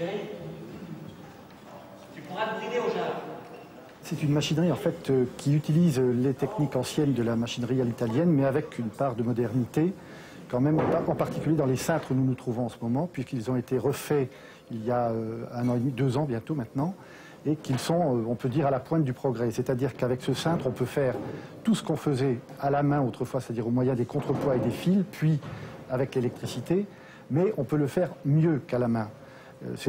Thierry, tu pourras te brider au jardin. C'est une machinerie en fait qui utilise les techniques anciennes de la machinerie à l'italienne, mais avec une part de modernité, quand même, en particulier dans les cintres où nous nous trouvons en ce moment, puisqu'ils ont été refaits il y a 1 an et demi, 2 ans bientôt maintenant, et qu'ils sont, on peut dire, à la pointe du progrès. C'est-à-dire qu'avec ce cintre, on peut faire tout ce qu'on faisait à la main autrefois, c'est-à-dire au moyen des contrepoids et des fils, puis avec l'électricité, mais on peut le faire mieux qu'à la main.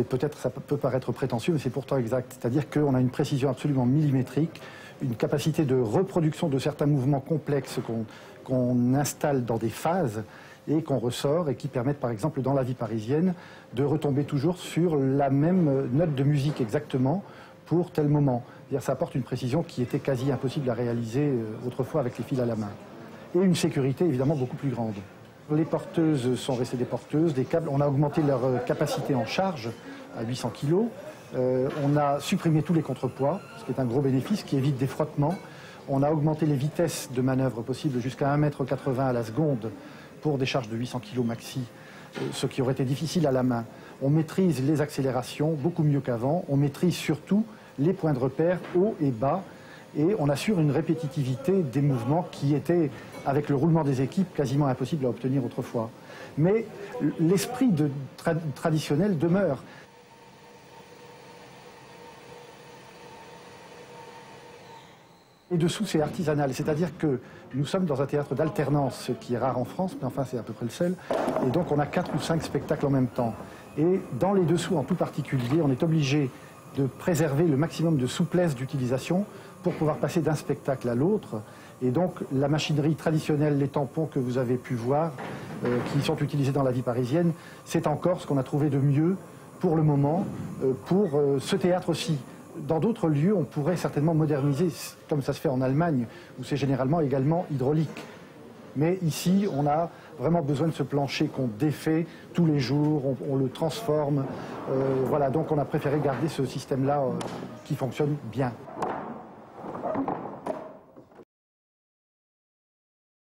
Peut-être, ça peut paraître prétentieux, mais c'est pourtant exact. C'est-à-dire qu'on a une précision absolument millimétrique, une capacité de reproduction de certains mouvements complexes qu'on installe dans des phases et qu'on ressort et qui permettent, par exemple, dans la vie parisienne, de retomber toujours sur la même note de musique exactement pour tel moment. C'est-à-dire, ça apporte une précision qui était quasi impossible à réaliser autrefois avec les fils à la main. Et une sécurité évidemment beaucoup plus grande. Les porteuses sont restées des porteuses, des câbles, on a augmenté leur capacité en charge à 800 kg. On a supprimé tous les contrepoids, ce qui est un gros bénéfice, qui évite des frottements. On a augmenté les vitesses de manœuvre possibles jusqu'à 1,80 m à la seconde pour des charges de 800 kg maxi, ce qui aurait été difficile à la main. On maîtrise les accélérations beaucoup mieux qu'avant. On maîtrise surtout les points de repère haut et bas. Et on assure une répétitivité des mouvements qui était, avec le roulement des équipes, quasiment impossible à obtenir autrefois. Mais l'esprit traditionnel demeure. Et dessous, c'est artisanal, c'est-à-dire que nous sommes dans un théâtre d'alternance, ce qui est rare en France, mais enfin c'est à peu près le seul. Et donc on a 4 ou 5 spectacles en même temps. Et dans les dessous en tout particulier, on est obligé de préserver le maximum de souplesse d'utilisation pour pouvoir passer d'un spectacle à l'autre. Et donc la machinerie traditionnelle, les tampons que vous avez pu voir, qui sont utilisés dans la vie parisienne, c'est encore ce qu'on a trouvé de mieux pour le moment, pour ce théâtre-ci. Dans d'autres lieux, on pourrait certainement moderniser, comme ça se fait en Allemagne, où c'est généralement également hydraulique. Mais ici, on a vraiment besoin de ce plancher qu'on défait tous les jours, on le transforme. Voilà, donc on a préféré garder ce système-là qui fonctionne bien.